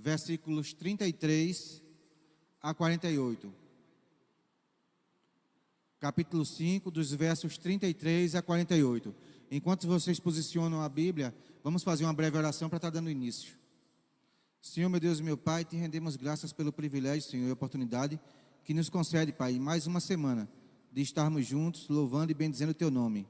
versículos 33 a 48. Capítulo 5, dos versos 33 a 48. Enquanto vocês posicionam a Bíblia, vamos fazer uma breve oração para estar dando início. Senhor, meu Deus e meu Pai, te rendemos graças pelo privilégio, Senhor, e oportunidade que nos concede, Pai, mais uma semana de estarmos juntos, louvando e bendizendo o Teu nome.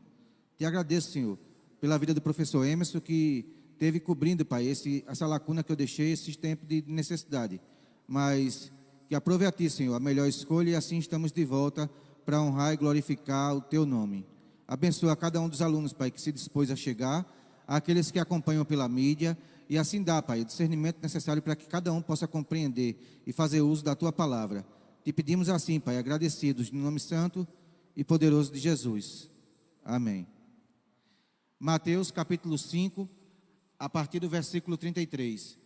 Te agradeço, Senhor, pela vida do professor Emerson, que teve cobrindo, Pai, essa lacuna que eu deixei, esse tempo de necessidade. Mas que aprove a Ti, Senhor, a melhor escolha, e assim estamos de volta para honrar e glorificar o Teu nome. Abençoa cada um dos alunos, Pai, que se dispôs a chegar, aqueles que acompanham pela mídia, e assim dá, Pai, o discernimento necessário para que cada um possa compreender e fazer uso da Tua palavra. Te pedimos assim, Pai, agradecidos, no nome santo e poderoso de Jesus. Amém. Mateus capítulo 5, a partir do versículo 33.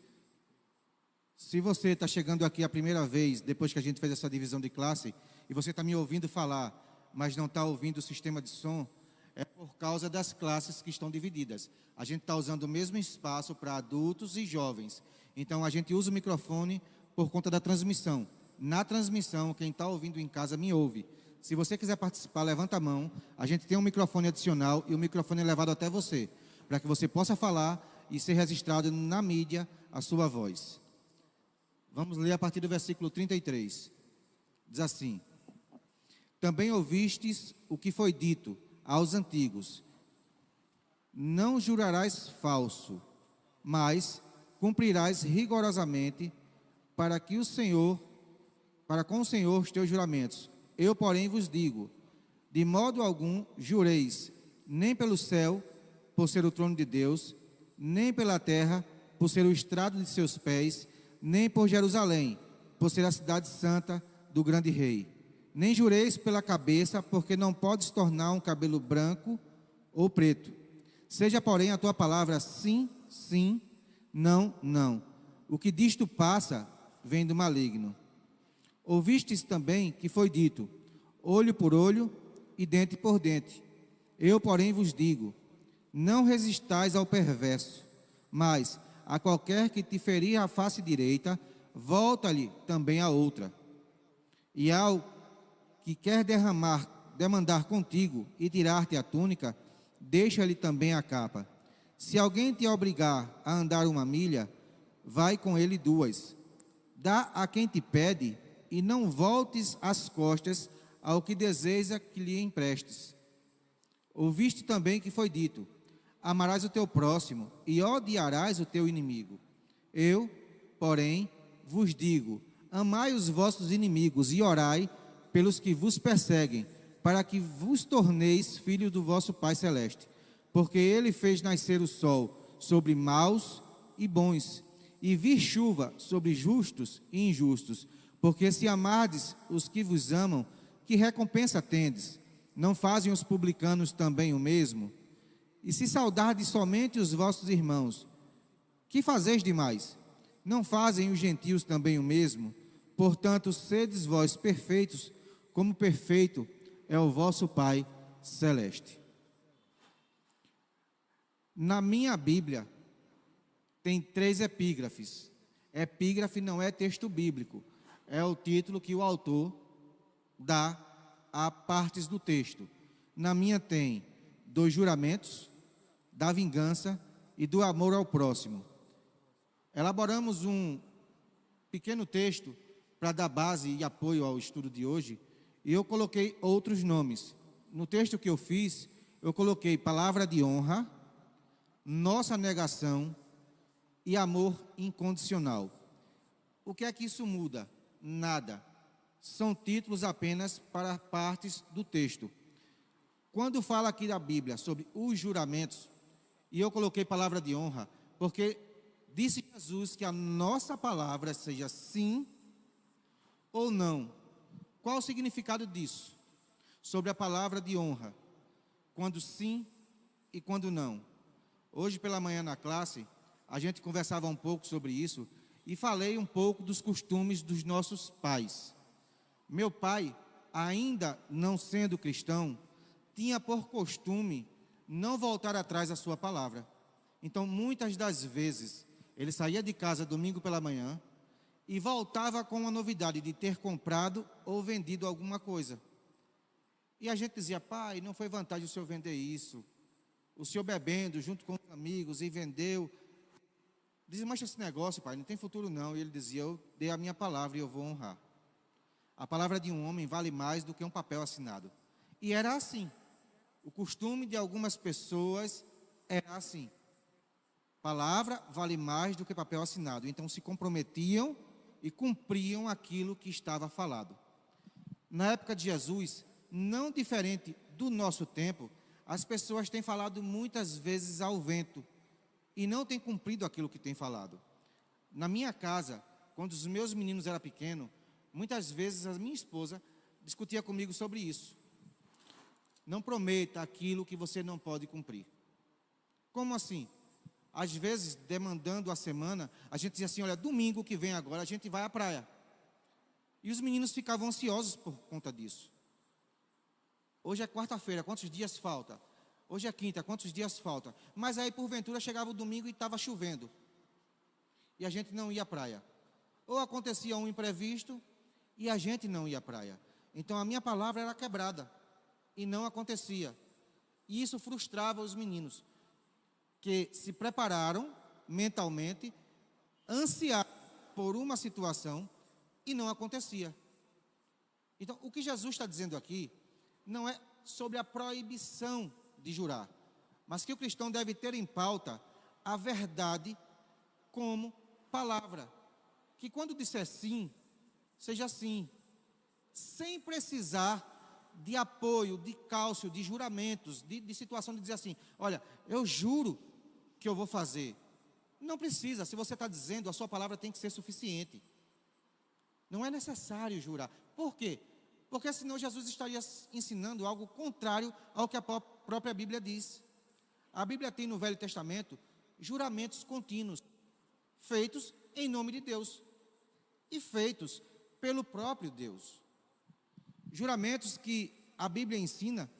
Se você está chegando aqui a primeira vez, depois que a gente fez essa divisão de classe, e você está me ouvindo falar, mas não está ouvindo o sistema de som, é por causa das classes que estão divididas. A gente está usando o mesmo espaço para adultos e jovens. Então, a gente usa o microfone por conta da transmissão. Na transmissão, quem está ouvindo em casa me ouve. Se você quiser participar, levanta a mão. A gente tem um microfone adicional e o microfone é levado até você, para que você possa falar e ser registrado na mídia a sua voz. Vamos ler a partir do versículo 33. Diz assim: Também ouvistes o que foi dito aos antigos: não jurarás falso, mas cumprirás rigorosamente para com o Senhor os teus juramentos. Eu, porém, vos digo: de modo algum jureis, nem pelo céu, por ser o trono de Deus, nem pela terra, por ser o estrado de seus pés, nem por Jerusalém, por ser a cidade santa do grande rei. Nem jureis pela cabeça, porque não podes tornar um cabelo branco ou preto. Seja, porém, a tua palavra sim, sim, não, não. O que disto passa, vem do maligno. Ouvistes também que foi dito: olho por olho e dente por dente. Eu, porém, vos digo: não resistais ao perverso, mas a qualquer que te ferir a face direita, volta-lhe também a outra. E ao que quer demandar contigo e tirar-te a túnica, deixa-lhe também a capa. Se alguém te obrigar a andar 1 milha, vai com ele 2. Dá a quem te pede, e não voltes as costas ao que deseja que lhe emprestes. Ouviste também que foi dito: amarás o teu próximo e odiarás o teu inimigo. Eu, porém, vos digo: amai os vossos inimigos e orai pelos que vos perseguem, para que vos torneis filhos do vosso Pai Celeste. Porque Ele fez nascer o sol sobre maus e bons, e vir chuva sobre justos e injustos. Porque se amardes os que vos amam, que recompensa tendes? Não fazem os publicanos também o mesmo? E se saudardes somente os vossos irmãos, que fazeis demais? Não fazem os gentios também o mesmo? Portanto, sedes vós perfeitos, como perfeito é o vosso Pai Celeste. Na minha Bíblia, tem 3 epígrafes. Epígrafe não é texto bíblico, é o título que o autor dá a partes do texto. Na minha tem 2 juramentos, da vingança e do amor ao próximo. Elaboramos um pequeno texto para dar base e apoio ao estudo de hoje, e eu coloquei outros nomes. No texto que eu fiz, eu coloquei palavra de honra, nossa negação e amor incondicional. O que é que isso muda? Nada. São títulos apenas para partes do texto. Quando fala aqui da Bíblia sobre os juramentos, e eu coloquei palavra de honra, porque disse Jesus que a nossa palavra seja sim ou não. Qual o significado disso? Sobre a palavra de honra, quando sim e quando não. Hoje pela manhã na classe, a gente conversava um pouco sobre isso e falei um pouco dos costumes dos nossos pais. Meu pai, ainda não sendo cristão, tinha por costume não voltar atrás da sua palavra. Então, muitas das vezes, Ele saía de casa domingo pela manhã e voltava com a novidade de ter comprado ou vendido alguma coisa. E a gente dizia: pai, não foi vantagem o senhor vender isso? O senhor bebendo junto com os amigos e vendeu. Dizia: mas esse negócio, pai, não tem futuro não. E ele dizia: eu dei a minha palavra e eu vou honrar. A palavra de um homem vale mais do que um papel assinado. E era assim. O costume de algumas pessoas era assim. Palavra vale mais do que papel assinado. Então se comprometiam e cumpriam aquilo que estava falado. Na época de Jesus, não diferente do nosso tempo, as pessoas têm falado muitas vezes ao vento e não têm cumprido aquilo que têm falado. Na minha casa, quando os meus meninos eram pequenos, muitas vezes a minha esposa discutia comigo sobre isso. Não prometa aquilo que você não pode cumprir. Como assim? Às vezes, demandando a semana, a gente dizia assim: olha, domingo que vem agora a gente vai à praia. E os meninos ficavam ansiosos por conta disso. Hoje é quarta-feira, quantos dias falta? Hoje é quinta, quantos dias falta? Mas aí, porventura, chegava o domingo e estava chovendo. E a gente não ia à praia. Ou acontecia um imprevisto e a gente não ia à praia. Então, a minha palavra era quebrada e não acontecia. E isso frustrava os meninos, que se prepararam mentalmente, ansiaram por uma situação e não acontecia. Então, o que Jesus está dizendo aqui não é sobre a proibição de jurar, mas que o cristão deve ter em pauta a verdade como palavra. Que quando disser sim, seja sim, sem precisar de apoio, de cálcio, de juramentos, de situação de dizer assim: olha, eu juro que eu vou fazer. Não precisa. Se você está dizendo, a sua palavra tem que ser suficiente. Não é necessário jurar. Por quê? Porque senão Jesus estaria ensinando algo contrário ao que a própria Bíblia diz. A Bíblia tem no Velho Testamento juramentos contínuos, feitos em nome de Deus e feitos pelo próprio Deus. Juramentos que a Bíblia ensina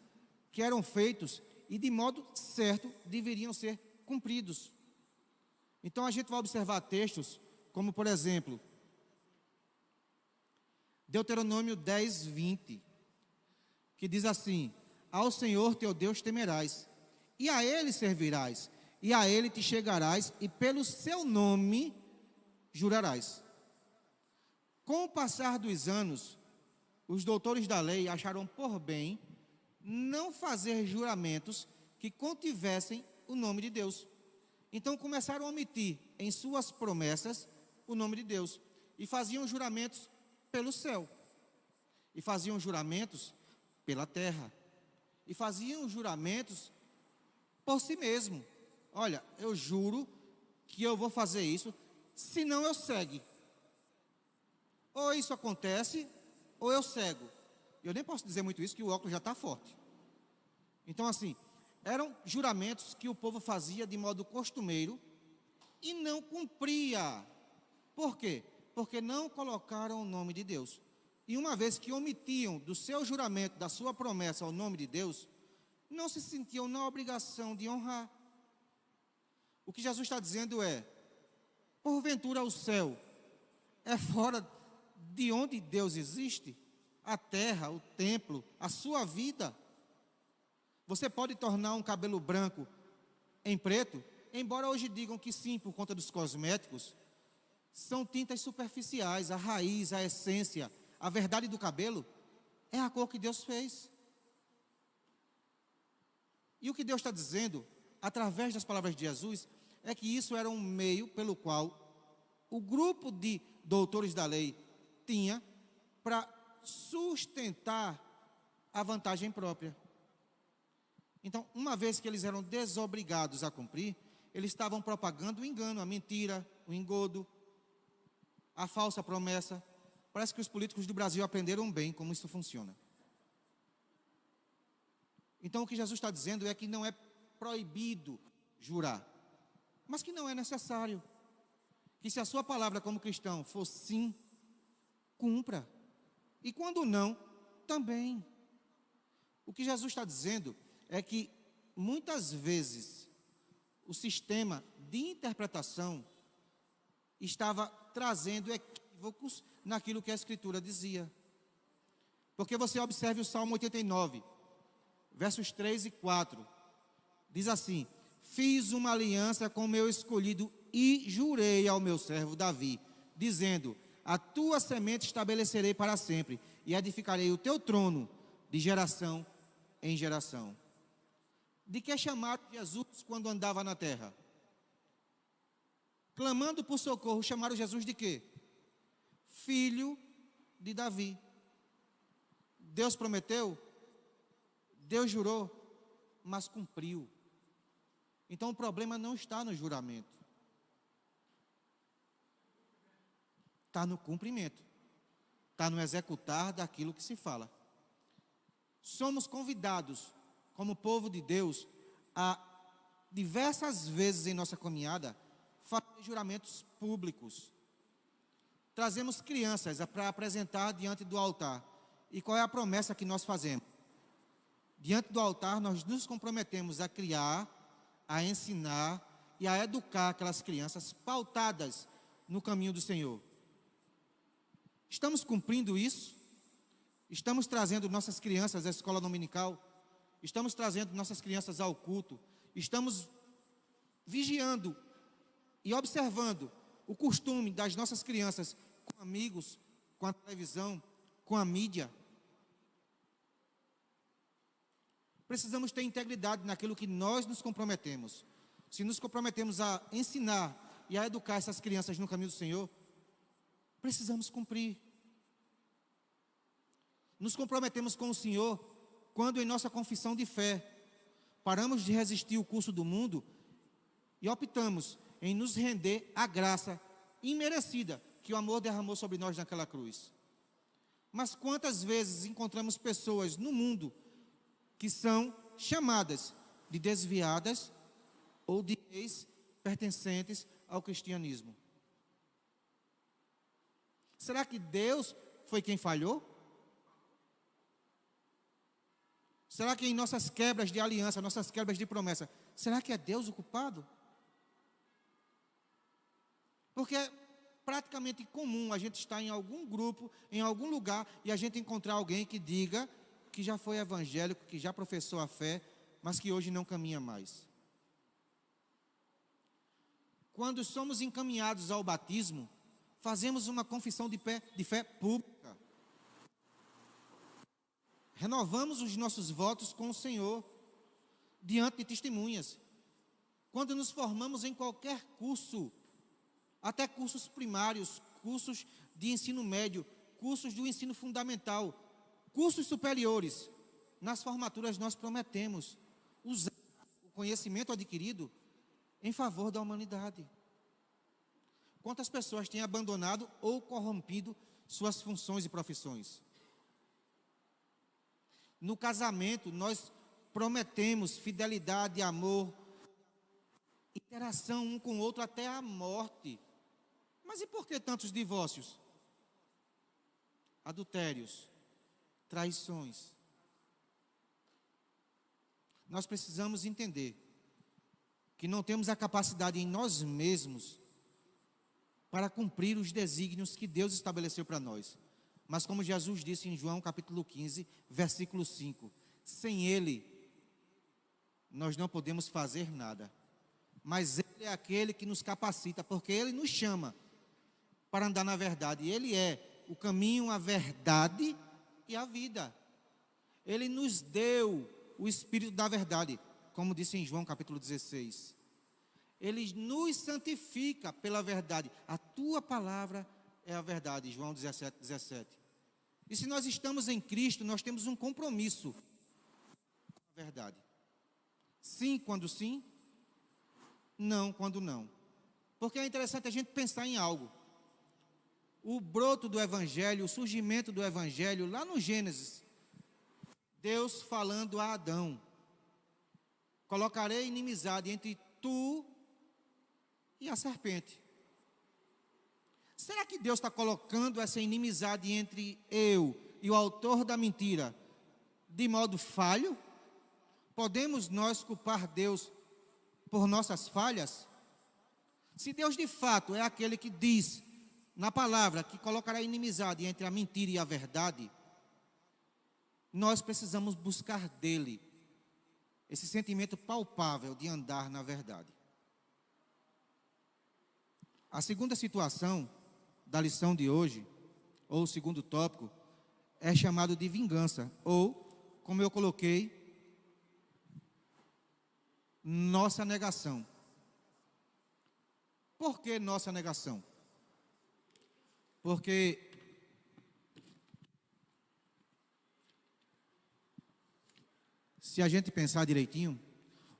que eram feitos e de modo certo deveriam ser cumpridos. Então a gente vai observar textos como, por exemplo, Deuteronômio 10, 20, que diz assim: ao Senhor teu Deus temerás, e a Ele servirás, e a Ele te chegarás, e pelo seu nome jurarás. Com o passar dos anos, os doutores da lei acharam por bem não fazer juramentos que contivessem o nome de Deus. Então começaram a omitir em suas promessas o nome de Deus, e faziam juramentos pelo céu, e faziam juramentos pela terra, e faziam juramentos por si mesmo. Olha, eu juro que eu vou fazer isso, senão eu cego. Ou isso acontece, ou eu cego. Eu nem posso dizer muito isso, que o óculos já está forte. Então assim, eram juramentos que o povo fazia de modo costumeiro e não cumpria. Por quê? Porque não colocaram o nome de Deus. E uma vez que omitiam do seu juramento, da sua promessa, o nome de Deus, não se sentiam na obrigação de honrar. O que Jesus está dizendo é: porventura o céu é fora de onde Deus existe? A terra, o templo, a sua vida. Você pode tornar um cabelo branco em preto, embora hoje digam que sim, por conta dos cosméticos. São tintas superficiais, a raiz, a essência, a verdade do cabelo é a cor que Deus fez. E o que Deus está dizendo, através das palavras de Jesus, é que isso era um meio pelo qual o grupo de doutores da lei tinha para sustentar a vantagem própria. Então, uma vez que eles eram desobrigados a cumprir, eles estavam propagando o engano, a mentira, o engodo, a falsa promessa. Parece que os políticos do Brasil aprenderam bem como isso funciona. Então o que Jesus está dizendo é que não é proibido jurar, mas que não é necessário. Que se a sua palavra como cristão for sim, cumpra. E quando não, também. O que Jesus está dizendo é que muitas vezes o sistema de interpretação estava trazendo equívocos naquilo que a Escritura dizia. Porque você observe o Salmo 89, versos 3 e 4. Diz assim: fiz uma aliança com o meu escolhido e jurei ao meu servo Davi, dizendo: a tua semente estabelecerei para sempre, e edificarei o teu trono de geração em geração. De que chamaram Jesus quando andava na terra? Clamando por socorro, chamaram Jesus de quê? Filho de Davi. Deus prometeu, Deus jurou, mas cumpriu. Então o problema não está no juramento, está no cumprimento, está no executar daquilo que se fala. Somos convidados, como povo de Deus, a diversas vezes em nossa caminhada, fazer juramentos públicos. Trazemos crianças para apresentar diante do altar. E qual é a promessa que nós fazemos? Diante do altar, nós nos comprometemos a criar, a ensinar e a educar aquelas crianças pautadas no caminho do Senhor. Estamos cumprindo isso? Estamos trazendo nossas crianças à escola dominical? Estamos trazendo nossas crianças ao culto? Estamos vigiando e observando o costume das nossas crianças com amigos, com a televisão, com a mídia? Precisamos ter integridade naquilo que nós nos comprometemos. Se nos comprometemos a ensinar e a educar essas crianças no caminho do Senhor, precisamos cumprir. Nos comprometemos com o Senhor quando em nossa confissão de fé paramos de resistir o curso do mundo e optamos em nos render à graça imerecida que o amor derramou sobre nós naquela cruz. Mas quantas vezes encontramos pessoas no mundo que são chamadas de desviadas ou de ex-pertencentes ao cristianismo? Será que Deus foi quem falhou? Será que em nossas quebras de aliança, nossas quebras de promessa, será que é Deus o culpado? Porque é praticamente comum a gente estar em algum grupo, em algum lugar, e a gente encontrar alguém que diga que já foi evangélico, que já professou a fé, mas que hoje não caminha mais. Quando somos encaminhados ao batismo, fazemos uma confissão de fé pública. Renovamos os nossos votos com o Senhor, diante de testemunhas. Quando nos formamos em qualquer curso, até cursos primários, cursos de ensino médio, cursos do ensino fundamental, cursos superiores, nas formaturas nós prometemos usar o conhecimento adquirido em favor da humanidade. Quantas pessoas têm abandonado ou corrompido suas funções e profissões? No casamento, nós prometemos fidelidade, amor, interação um com o outro até a morte. Mas e por que tantos divórcios? Adultérios, traições. Nós precisamos entender que não temos a capacidade em nós mesmos para cumprir os desígnios que Deus estabeleceu para nós. Mas como Jesus disse em João capítulo 15, versículo 5, sem Ele, nós não podemos fazer nada. Mas Ele é aquele que nos capacita, porque Ele nos chama para andar na verdade. Ele é o caminho, a verdade e a vida. Ele nos deu o Espírito da verdade, como disse em João capítulo 16. Ele nos santifica pela verdade. A tua palavra é a verdade, João 17, 17. E se nós estamos em Cristo, nós temos um compromisso com a verdade. Sim, quando sim. Não, quando não. Porque é interessante a gente pensar em algo. O broto do Evangelho, o surgimento do Evangelho, lá no Gênesis, Deus falando a Adão: colocarei inimizade entre tu e a serpente. Será que Deus está colocando essa inimizade entre eu e o autor da mentira de modo falho? Podemos nós culpar Deus por nossas falhas? Se Deus de fato é aquele que diz na palavra que colocará inimizade entre a mentira e a verdade, nós precisamos buscar dele esse sentimento palpável de andar na verdade. A segunda situação da lição de hoje, ou o segundo tópico, é chamado de vingança, ou, como eu coloquei, nossa negação. Por que nossa negação? Porque se a gente pensar direitinho,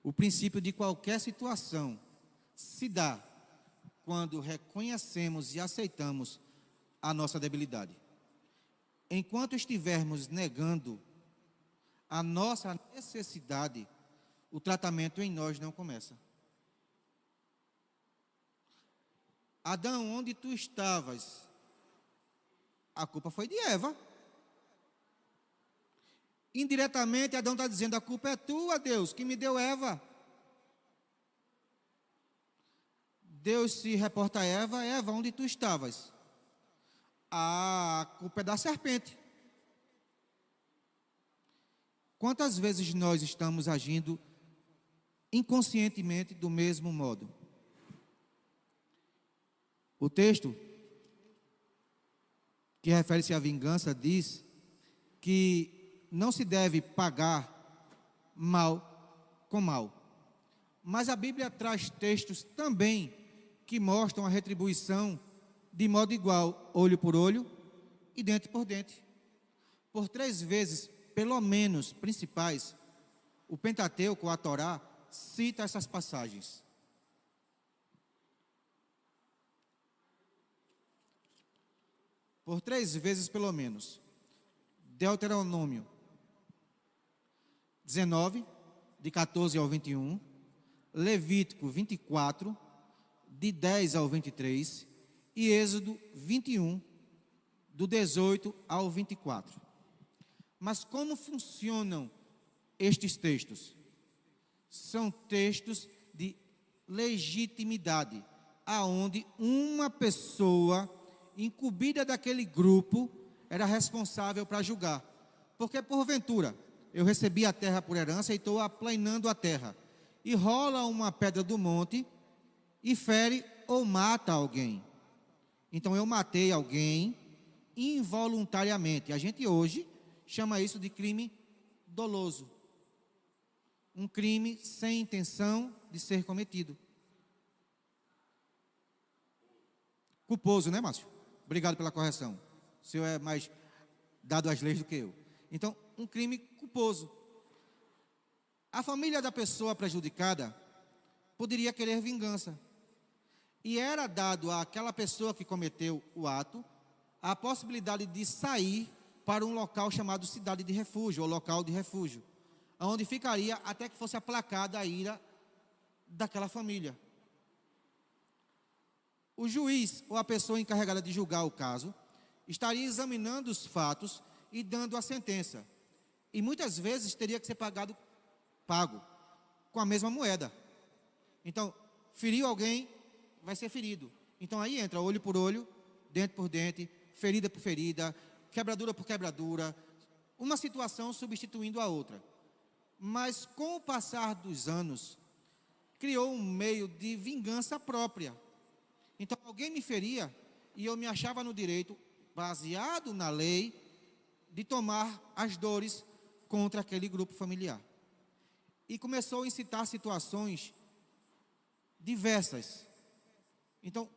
o princípio de qualquer situação se dá quando reconhecemos e aceitamos a nossa debilidade. Enquanto estivermos negando a nossa necessidade, o tratamento em nós não começa. Adão, onde tu estavas? A culpa foi de Eva. Indiretamente, Adão está dizendo, a culpa é tua, Deus, que me deu Eva. Deus se reporta a Eva, Eva, onde tu estavas? A culpa é da serpente. Quantas vezes nós estamos agindo inconscientemente do mesmo modo? O texto, que refere-se à vingança, diz que não se deve pagar mal com mal. Mas a Bíblia traz textos também que mostram a retribuição de modo igual, olho por olho e dente por dente. Por 3 vezes, pelo menos, principais, o Pentateuco, a Torá, cita essas passagens. Por 3 vezes, pelo menos. Deuteronômio 19, de 14 ao 21. Levítico 24, de 10 ao 23. E Êxodo 21, do 18 ao 24. Mas como funcionam estes textos? São textos de legitimidade, aonde uma pessoa incumbida daquele grupo era responsável para julgar. Porque porventura eu recebi a terra por herança e estou aplanando a terra, e rola uma pedra do monte e fere ou mata alguém. Então eu matei alguém involuntariamente. A gente hoje chama isso de crime doloso. Um crime sem intenção de ser cometido. Culposo, né, Márcio? Obrigado pela correção. O senhor é mais dado às leis do que eu. Então, um crime culposo. A família da pessoa prejudicada poderia querer vingança. E era dado àquela pessoa que cometeu o ato a possibilidade de sair para um local chamado cidade de refúgio, ou local de refúgio, onde ficaria até que fosse aplacada a ira daquela família. O juiz, ou a pessoa encarregada de julgar o caso, estaria examinando os fatos e dando a sentença. E muitas vezes teria que ser pago com a mesma moeda. Então, feriu alguém, vai ser ferido. Então aí entra olho por olho, dente por dente, ferida por ferida, quebradura por quebradura, uma situação substituindo a outra. Mas com o passar dos anos, criou um meio de vingança própria. Então alguém me feria e eu me achava no direito, baseado na lei, de tomar as dores contra aquele grupo familiar. E começou a incitar situações diversas. Então,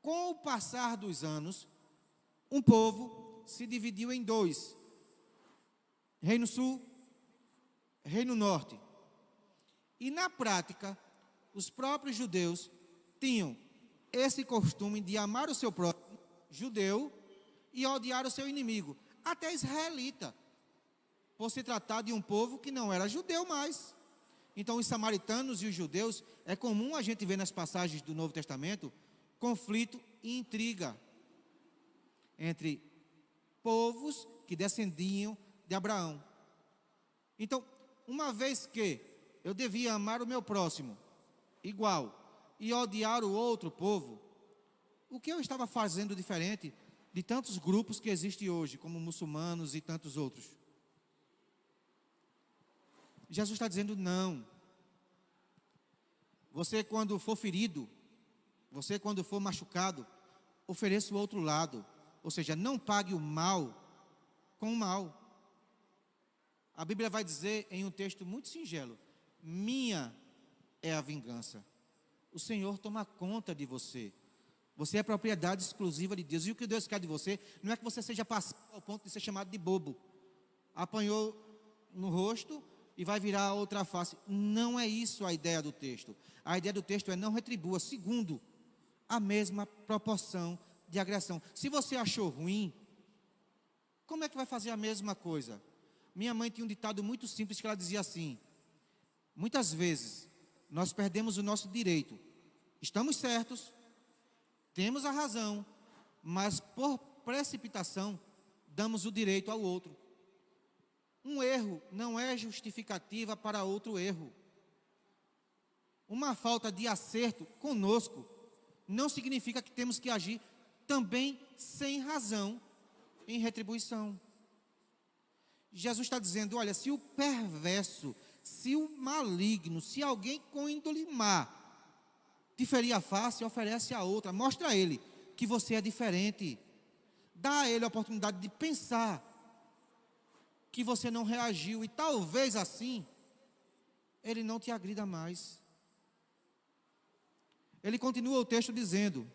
com o passar dos anos, um povo se dividiu em 2. Reino Sul, Reino Norte. E na prática, os próprios judeus tinham esse costume de amar o seu próximo, judeu, e odiar o seu inimigo, até israelita, por se tratar de um povo que não era judeu mais. Então, os samaritanos e os judeus, é comum a gente ver nas passagens do Novo Testamento, conflito e intriga entre povos que descendiam de Abraão. Então, uma vez que eu devia amar o meu próximo igual, e odiar o outro povo, o que eu estava fazendo diferente de tantos grupos que existem hoje, como muçulmanos e tantos outros? Jesus está dizendo não. Você quando for ferido, você quando for machucado, ofereça o outro lado. Ou seja, não pague o mal com o mal. A Bíblia vai dizer em um texto muito singelo: minha é a vingança. O Senhor toma conta de você. Você é propriedade exclusiva de Deus. E o que Deus quer de você não é que você seja passado ao ponto de ser chamado de bobo. Apanhou no rosto e vai virar outra face. Não é isso a ideia do texto. A ideia do texto é: não retribua segundo a mesma proporção de agressão. Se você achou ruim, como é que vai fazer a mesma coisa? Minha mãe tinha um ditado muito simples que ela dizia assim: muitas vezes nós perdemos o nosso direito. Estamos certos, temos a razão, mas por precipitação damos o direito ao outro. Um erro não é justificativa para outro erro. Uma falta de acerto conosco não significa que temos que agir também sem razão em retribuição. Jesus está dizendo: olha, se o perverso, se o maligno, se alguém com índole má te ferir a face, oferece a outra. Mostra a ele que você é diferente. Dá a ele a oportunidade de pensar que você não reagiu, e talvez assim ele não te agrida mais. Ele continua o texto dizendo: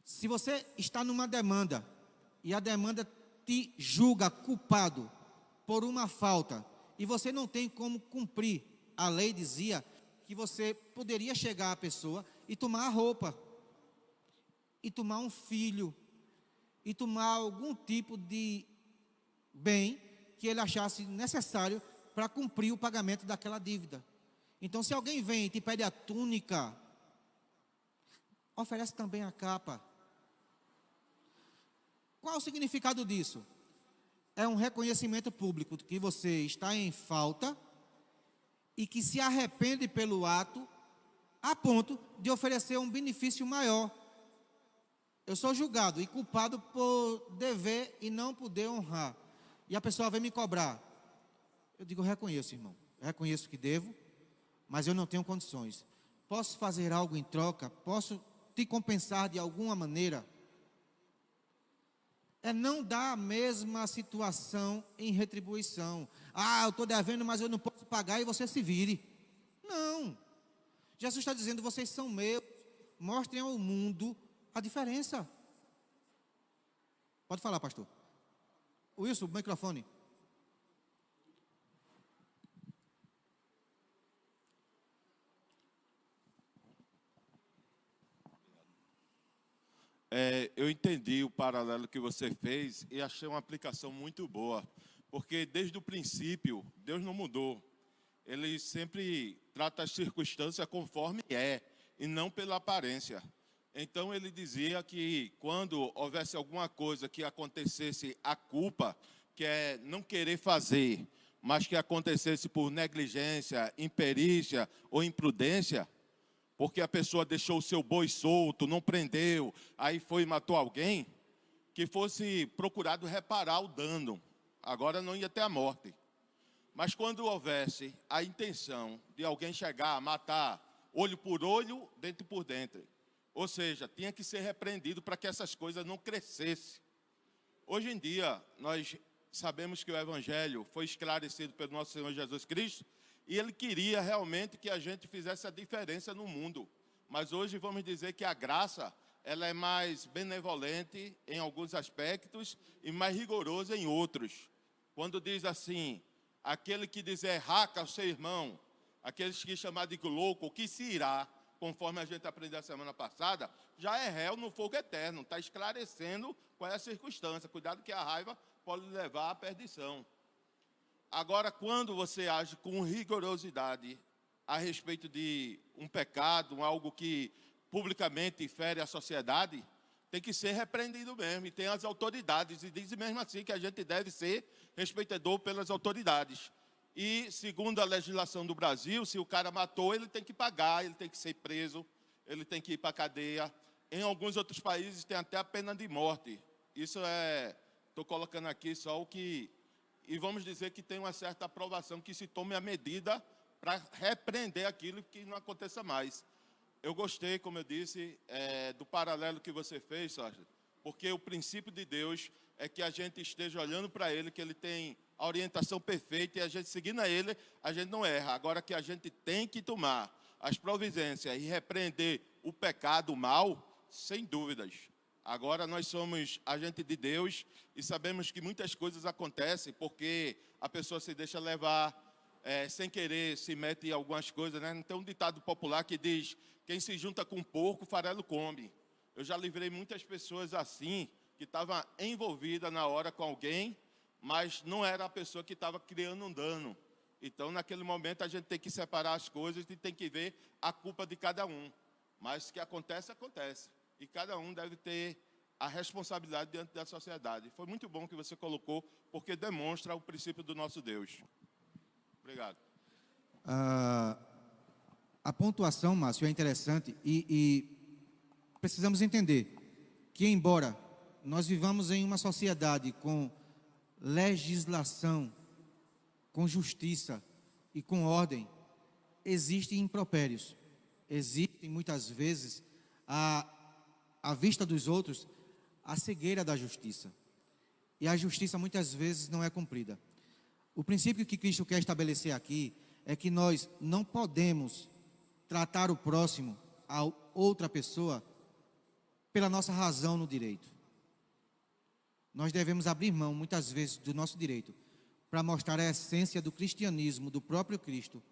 se você está numa demanda e a demanda te julga culpado por uma falta e você não tem como cumprir, a lei dizia que você poderia chegar à pessoa e tomar a roupa, e tomar um filho, e tomar algum tipo de bem que ele achasse necessário para cumprir o pagamento daquela dívida. Então, se alguém vem e te pede a túnica, oferece também a capa. Qual o significado disso? É um reconhecimento público de que você está em falta e que se arrepende pelo ato, a ponto de oferecer um benefício maior. Eu sou julgado e culpado por dever e não poder honrar. E a pessoa vem me cobrar. Eu digo: eu reconheço, irmão. Eu reconheço que devo, mas eu não tenho condições. Posso fazer algo em troca? Posso te compensar de alguma maneira? É não dar a mesma situação em retribuição. Ah, eu estou devendo, mas eu não posso pagar, e você se vire. Não. Jesus está dizendo: vocês são meus, mostrem ao mundo a diferença. Pode falar, pastor. Wilson, o microfone. Eu entendi o paralelo que você fez e achei uma aplicação muito boa, porque desde o princípio Deus não mudou. Ele sempre trata as circunstâncias conforme é e não pela aparência. Então ele dizia que quando houvesse alguma coisa que acontecesse a culpa, que é não querer fazer, mas que acontecesse por negligência, imperícia ou imprudência, porque a pessoa deixou o seu boi solto, não prendeu, aí foi e matou alguém, que fosse procurado reparar o dano. Agora não ia ter a morte. Mas quando houvesse a intenção de alguém chegar a matar olho por olho, dente por dente, ou seja, tinha que ser repreendido para que essas coisas não crescessem. Hoje em dia, nós sabemos que o Evangelho foi esclarecido pelo nosso Senhor Jesus Cristo, e Ele queria realmente que a gente fizesse a diferença no mundo. Mas hoje vamos dizer que a graça, ela é mais benevolente em alguns aspectos e mais rigorosa em outros. Quando diz assim: aquele que dizer raca ao seu irmão, aqueles que chamar de louco, que se irá, conforme a gente aprendeu a semana passada, já é réu no fogo eterno. Está esclarecendo qual é a circunstância. Cuidado que a raiva pode levar à perdição. Agora, quando você age com rigorosidade a respeito de um pecado, algo que publicamente fere a sociedade, tem que ser repreendido mesmo, e tem as autoridades, e diz mesmo assim que a gente deve ser respeitador pelas autoridades. E, segundo a legislação do Brasil, se o cara matou, ele tem que pagar, ele tem que ser preso, ele tem que ir para a cadeia. Em alguns outros países tem até a pena de morte. Isso estou colocando aqui só o que... E vamos dizer que tem uma certa aprovação, que se tome a medida para repreender aquilo que não aconteça mais. Eu gostei, como eu disse, do paralelo que você fez, Sérgio, porque o princípio de Deus é que a gente esteja olhando para Ele, que Ele tem a orientação perfeita, e a gente seguindo a Ele, a gente não erra. Agora que a gente tem que tomar as providências e repreender o pecado, o mal, sem dúvidas. Agora nós somos agente de Deus e sabemos que muitas coisas acontecem porque a pessoa se deixa levar, sem querer, se mete em algumas coisas, né? Tem um ditado popular que diz: quem se junta com porco, farelo come. Eu já livrei muitas pessoas assim, que estavam envolvidas na hora com alguém, mas não era a pessoa que estava criando um dano. Então, naquele momento, a gente tem que separar as coisas e tem que ver a culpa de cada um. Mas o que acontece, acontece. E cada um deve ter a responsabilidade diante da sociedade. Foi muito bom que você colocou, porque demonstra o princípio do nosso Deus. Obrigado. A pontuação, Márcio, é interessante e precisamos entender que, embora nós vivamos em uma sociedade com legislação, com justiça e com ordem, existem impropérios. Existem, muitas vezes, à vista dos outros, a cegueira da justiça. E a justiça, muitas vezes, não é cumprida. O princípio que Cristo quer estabelecer aqui é que nós não podemos tratar o próximo, a outra pessoa, pela nossa razão no direito. Nós devemos abrir mão, muitas vezes, do nosso direito, para mostrar a essência do cristianismo, do próprio Cristo,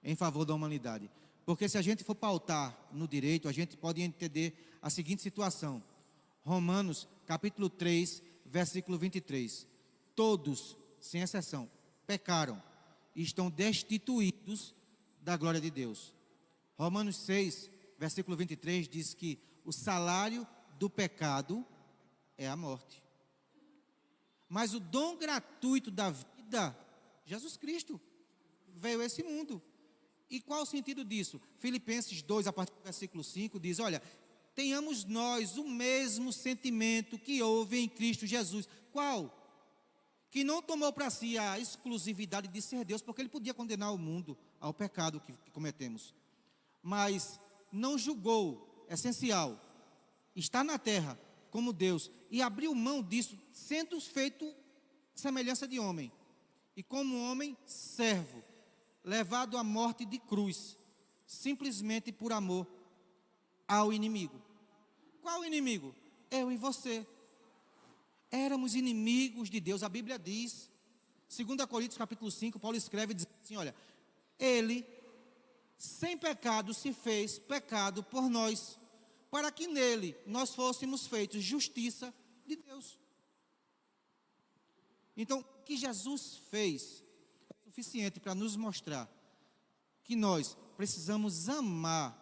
em favor da humanidade. Porque se a gente for pautar no direito, a gente pode entender a seguinte situação. Romanos, capítulo 3, versículo 23. Todos, sem exceção, pecaram e estão destituídos da glória de Deus. Romanos 6, versículo 23 diz que o salário do pecado é a morte. Mas o dom gratuito da vida, Jesus Cristo, veio a esse mundo. E qual o sentido disso? Filipenses 2, a partir do versículo 5, diz: olha, tenhamos nós o mesmo sentimento que houve em Cristo Jesus. Qual? Que não tomou para si a exclusividade de ser Deus, porque Ele podia condenar o mundo ao pecado que cometemos. Mas não julgou, essencial, estar na terra como Deus, e abriu mão disso, sendo feito semelhança de homem. E como homem, servo, levado à morte de cruz, simplesmente por amor ao inimigo. Qual inimigo? Eu e você. Éramos inimigos de Deus. A Bíblia diz, 2 Coríntios capítulo 5, Paulo escreve e diz assim, olha, Ele, sem pecado, se fez pecado por nós, para que nele nós fôssemos feitos justiça de Deus. Então, o que Jesus fez é suficiente para nos mostrar que nós precisamos amar,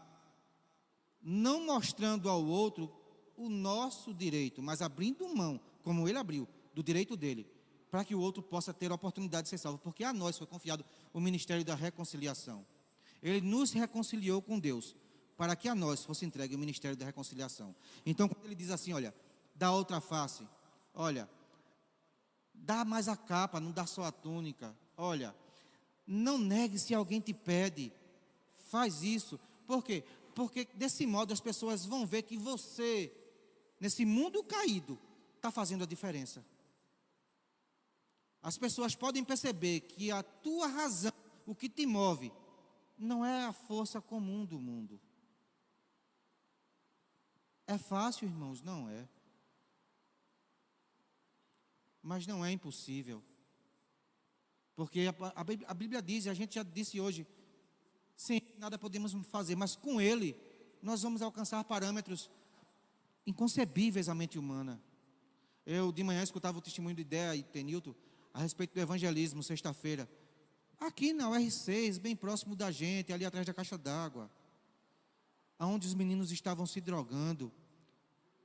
não mostrando ao outro o nosso direito, mas abrindo mão, como Ele abriu, do direito dele, para que o outro possa ter a oportunidade de ser salvo, porque a nós foi confiado o ministério da reconciliação. Ele nos reconciliou com Deus, para que a nós fosse entregue o ministério da reconciliação. Então, quando Ele diz assim, olha, dá outra face, olha, dá mais a capa, não dá só a túnica, olha, não negue se alguém te pede, faz isso. Por quê? Porque desse modo as pessoas vão ver que você, nesse mundo caído, está fazendo a diferença. As pessoas podem perceber que a tua razão, o que te move, não é a força comum do mundo. É fácil, irmãos? Não é. Mas não é impossível. Porque a Bíblia diz, e a gente já disse hoje, sem nada podemos fazer, mas com Ele, nós vamos alcançar parâmetros inconcebíveis à mente humana. Eu, de manhã, escutava o testemunho de Idéia e Tenilton a respeito do evangelismo, sexta-feira. Aqui na UR6, bem próximo da gente, ali atrás da caixa d'água, onde os meninos estavam se drogando.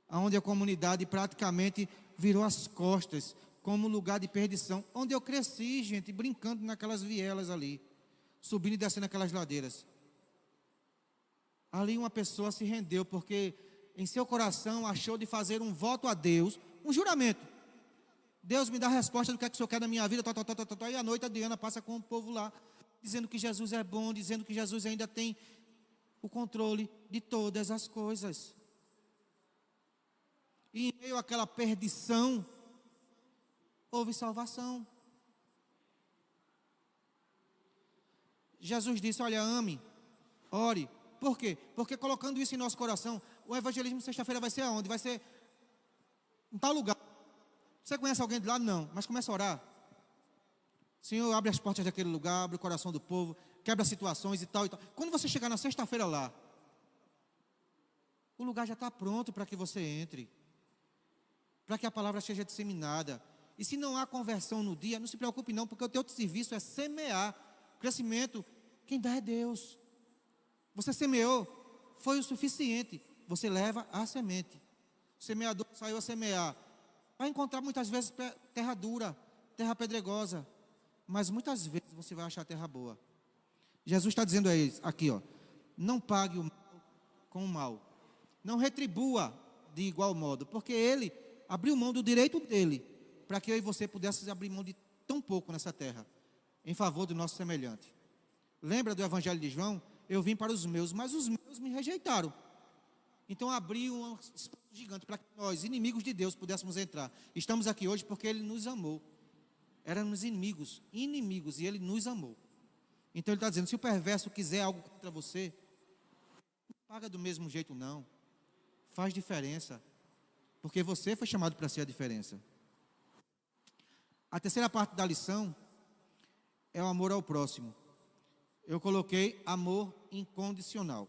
onde a comunidade praticamente virou as costas como lugar de perdição, onde eu cresci, gente, brincando naquelas vielas ali, subindo e descendo aquelas ladeiras. Ali uma pessoa se rendeu, porque em seu coração achou de fazer um voto a Deus, um juramento. Deus me dá a resposta do que é que o Senhor quer na minha vida, e à noite a Diana passa com o povo lá, dizendo que Jesus é bom, dizendo que Jesus ainda tem o controle de todas as coisas. E em meio àquela perdição, houve salvação. Jesus disse: olha, ame, ore. Por quê? Porque colocando isso em nosso coração, o evangelismo sexta-feira vai ser aonde? Vai ser em tal lugar. Você conhece alguém de lá? Não, mas começa a orar. Senhor, abre as portas daquele lugar, abre o coração do povo, quebra situações e tal e tal. Quando você chegar na sexta-feira lá, o lugar já está pronto para que você entre, para que a palavra seja disseminada. E se não há conversão no dia, não se preocupe não, porque o teu serviço é semear. Crescimento, quem dá é Deus. Você semeou, foi o suficiente. Você leva a semente. O semeador saiu a semear. Vai encontrar muitas vezes terra dura, terra pedregosa, mas muitas vezes você vai achar terra boa. Jesus está dizendo a eles, aqui ó, não pague o mal com o mal. Não retribua de igual modo, porque ele abriu mão do direito dele, para que eu e você pudéssemos abrir mão de tão pouco nessa terra, em favor do nosso semelhante. Lembra do Evangelho de João? Eu vim para os meus, mas os meus me rejeitaram. Então abriu um espaço gigante para que nós, inimigos de Deus, pudéssemos entrar. Estamos aqui hoje porque Ele nos amou. Éramos inimigos, e Ele nos amou. Então Ele está dizendo, se o perverso quiser algo contra você, não paga do mesmo jeito não. Faz diferença, porque você foi chamado para ser a diferença. A terceira parte da lição é o amor ao próximo. Eu coloquei amor incondicional.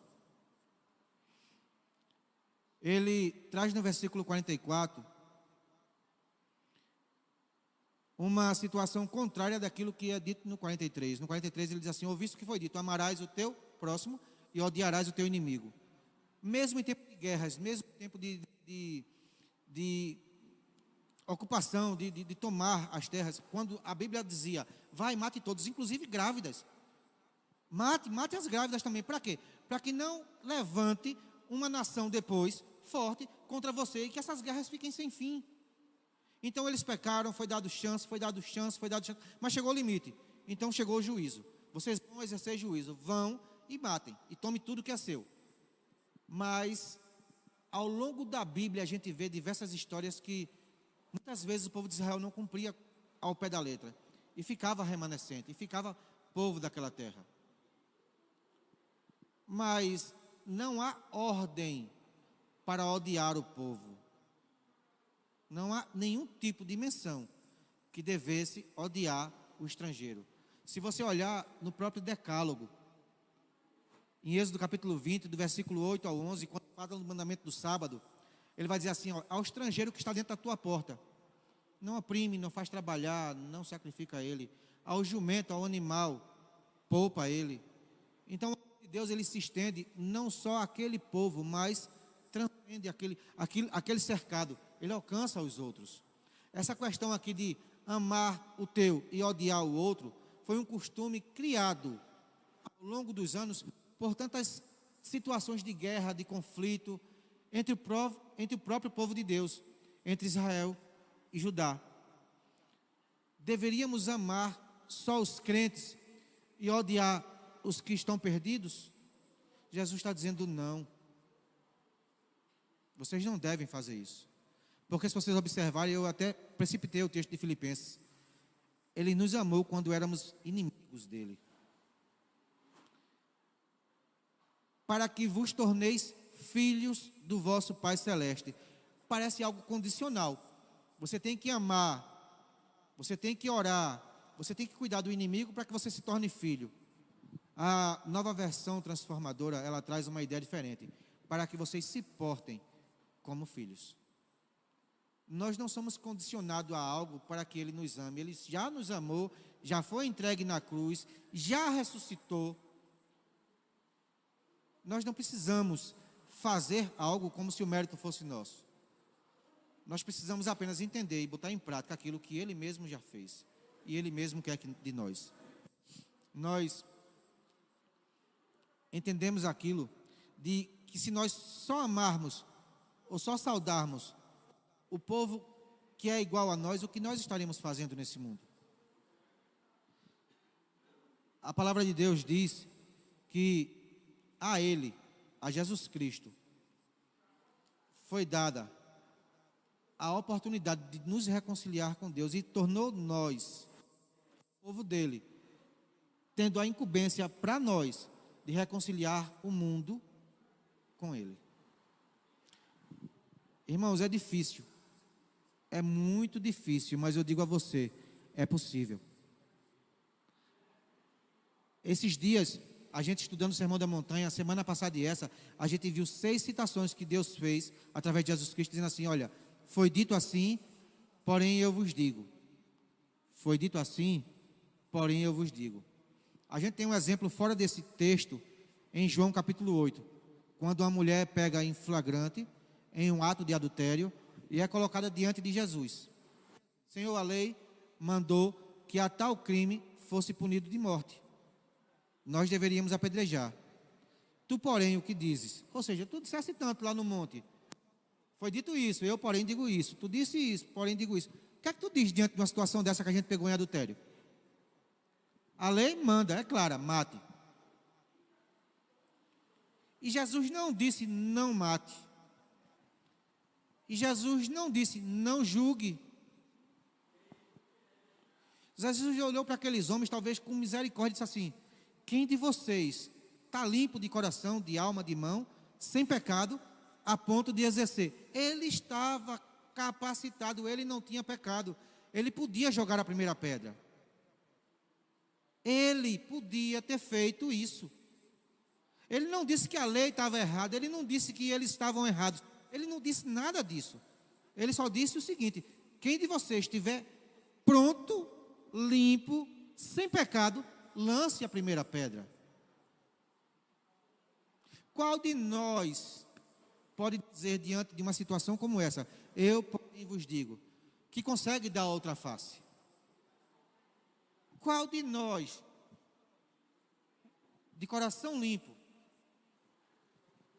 Ele traz no versículo 44 uma situação contrária daquilo que é dito no 43. No 43 ele diz assim, ouviste o que foi dito, amarás o teu próximo e odiarás o teu inimigo. Mesmo em tempo de guerras, mesmo em tempo de ocupação, de tomar as terras, quando a Bíblia dizia, vai, mate todos, inclusive grávidas. Mate as grávidas também. Para quê? Para que não levante uma nação depois, forte, contra você, e que essas guerras fiquem sem fim. Então eles pecaram, foi dado chance, mas chegou o limite. Então chegou o juízo. Vocês vão exercer juízo, vão e matem, e tome tudo que é seu. Mas, ao longo da Bíblia, a gente vê diversas histórias que, muitas vezes, o povo de Israel não cumpria ao pé da letra, e ficava remanescente, e ficava povo daquela terra. Mas não há ordem para odiar o povo. Não há nenhum tipo de menção que devesse odiar o estrangeiro. Se você olhar no próprio Decálogo, em Êxodo capítulo 20, do versículo 8 ao 11, quando fala do mandamento do sábado, ele vai dizer assim, ó, ao estrangeiro que está dentro da tua porta, não oprime, não faz trabalhar, não sacrifica ele. Ao jumento, ao animal, poupa ele. Então, Deus ele se estende não só àquele povo, mas transcende aquele cercado. Ele alcança os outros. Essa questão aqui de amar o teu e odiar o outro foi um costume criado ao longo dos anos por tantas situações de guerra, de conflito entre o próprio povo de Deus, entre Israel e Judá. Deveríamos amar só os crentes e odiar os que estão perdidos? Jesus está dizendo não. Vocês não devem fazer isso. Porque se vocês observarem, eu até precipitei o texto de Filipenses. Ele nos amou quando éramos inimigos dele. Para que vos torneis filhos do vosso Pai Celeste. Parece algo condicional. Você tem que amar, você tem que orar, você tem que cuidar do inimigo para que você se torne filho. A nova versão transformadora, ela traz uma ideia diferente. Para que vocês se portem como filhos. Nós não somos condicionados a algo para que Ele nos ame. Ele já nos amou, já foi entregue na cruz, já ressuscitou. Nós não precisamos fazer algo como se o mérito fosse nosso. Nós precisamos apenas entender e botar em prática aquilo que Ele mesmo já fez. E Ele mesmo quer de nós. Nós entendemos aquilo de que se nós só amarmos ou só saudarmos o povo que é igual a nós, o que nós estaremos fazendo nesse mundo? A palavra de Deus diz que a Ele, a Jesus Cristo, foi dada a oportunidade de nos reconciliar com Deus e tornou nós, o povo dele, tendo a incumbência para nós de reconciliar o mundo com Ele. Irmãos, é difícil, é muito difícil, mas eu digo a você, é possível. Esses dias, a gente estudando o Sermão da Montanha, a semana passada e essa, a gente viu 6 citações que Deus fez através de Jesus Cristo, dizendo assim, olha, foi dito assim, porém eu vos digo. Foi dito assim, porém eu vos digo. A gente tem um exemplo fora desse texto, em João capítulo 8, quando uma mulher pega em flagrante, em um ato de adultério, e é colocada diante de Jesus. Senhor, a lei mandou que a tal crime fosse punido de morte. Nós deveríamos apedrejar. Tu, porém, o que dizes? Ou seja, tu disseste tanto lá no monte. Foi dito isso, eu, porém, digo isso. Tu disse isso, porém, digo isso. O que é que tu diz diante de uma situação dessa que a gente pegou em adultério? A lei manda, é clara, mate. E Jesus não disse não mate. E Jesus não disse não julgue. Jesus olhou para aqueles homens, talvez com misericórdia, e disse assim, quem de vocês está limpo de coração, de alma, de mão, sem pecado, a ponto de exercer? Ele estava capacitado, ele não tinha pecado, ele podia jogar a primeira pedra. Ele podia ter feito isso. Ele não disse que a lei estava errada, ele não disse que eles estavam errados, ele não disse nada disso. Ele só disse o seguinte, quem de vocês estiver pronto, limpo, sem pecado, lance a primeira pedra. Qual de nós pode dizer diante de uma situação como essa, eu, porém, vos digo, que consegue dar outra face? Qual de nós, de coração limpo,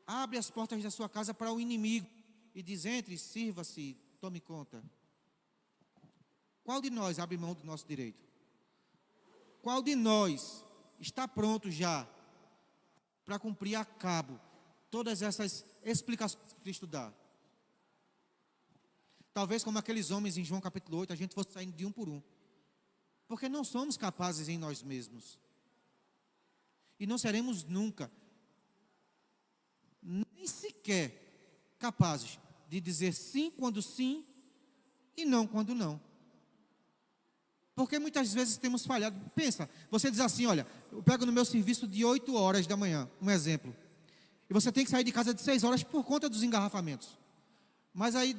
abre as portas da sua casa para o inimigo e diz, entre, sirva-se, tome conta? Qual de nós abre mão do nosso direito? Qual de nós está pronto já para cumprir a cabo todas essas explicações que Cristo dá? Talvez como aqueles homens em João capítulo 8, a gente fosse saindo de um por um. Porque não somos capazes em nós mesmos. E não seremos nunca, nem sequer capazes de dizer sim quando sim e não quando não. Porque muitas vezes temos falhado. Pensa, você diz assim, olha, eu pego no meu serviço de 8 horas da manhã, um exemplo. E você tem que sair de casa de 6 horas por conta dos engarrafamentos. Mas aí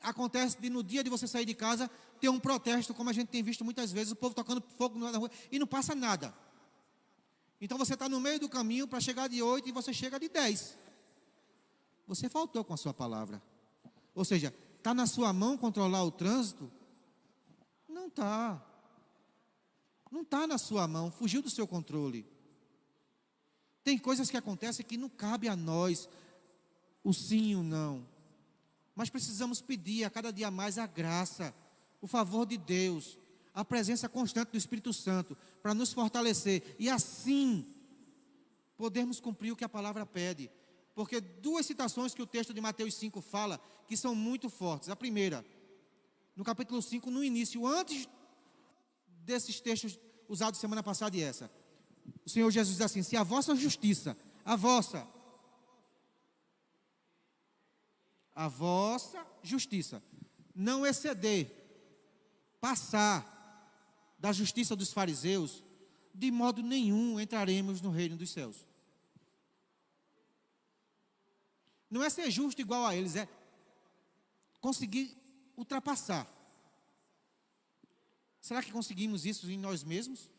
acontece de no dia de você sair de casa, ter um protesto, como a gente tem visto muitas vezes, o povo tocando fogo na rua e não passa nada. Então você está no meio do caminho para chegar de 8 e você chega de 10. Você faltou com a sua palavra. Ou seja, está na sua mão controlar o trânsito? Não está. Não está na sua mão, fugiu do seu controle. Tem coisas que acontecem que não cabe a nós o sim e o não. Mas precisamos pedir a cada dia mais a graça, o favor de Deus, a presença constante do Espírito Santo, para nos fortalecer e assim podermos cumprir o que a palavra pede. Porque 2 citações que o texto de Mateus 5 fala, que são muito fortes. A primeira, no capítulo 5, no início, antes desses textos usados semana passada e essa, o Senhor Jesus diz assim, se a vossa justiça, a vossa justiça não exceder, passar da justiça dos fariseus, de modo nenhum entraremos no reino dos céus. Não é ser justo igual a eles, é conseguir ultrapassar. Será que conseguimos isso em nós mesmos?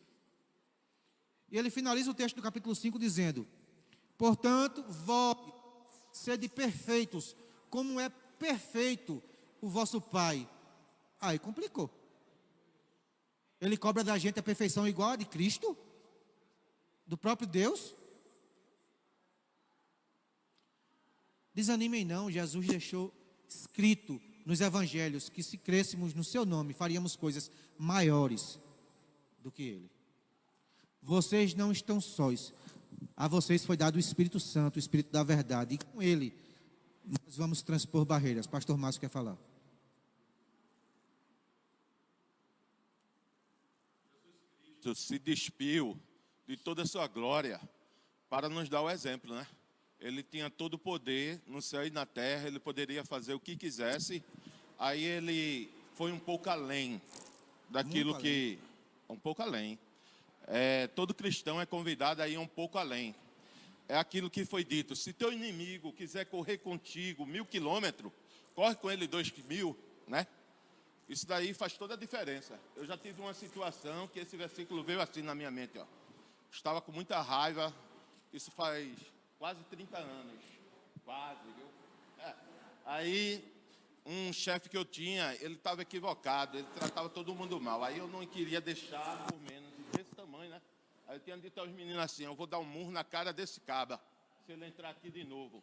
E ele finaliza o texto do capítulo 5 dizendo, portanto, vós sede perfeitos, como é perfeito o vosso Pai. Aí complicou. Ele cobra da gente a perfeição igual a de Cristo? Do próprio Deus? Desanimem não, Jesus deixou escrito nos evangelhos que se crêssemos no seu nome, faríamos coisas maiores do que ele. Vocês não estão sós. A vocês foi dado o Espírito Santo, o Espírito da verdade, e com ele nós vamos transpor barreiras. Pastor Márcio quer falar. Jesus se despiu de toda a sua glória para nos dar o exemplo, né? Ele tinha todo o poder no céu e na terra, ele poderia fazer o que quisesse. Aí ele foi um pouco além daquilo que... Um pouco além. Todo cristão é convidado a ir um pouco além. É aquilo que foi dito: se teu inimigo quiser correr contigo 1000 quilômetros, corre com ele 2000, né? Isso daí faz toda a diferença. Eu já tive uma situação que esse versículo veio assim na minha mente, ó. Estava com muita raiva, isso faz quase 30 anos. Quase, viu? Aí, um chefe que eu tinha, ele estava equivocado, ele tratava todo mundo mal. Aí eu não queria deixar por menos desse tamanho, né? Aí eu tinha dito aos meninos assim: eu vou dar um murro na cara desse caba, se ele entrar aqui de novo.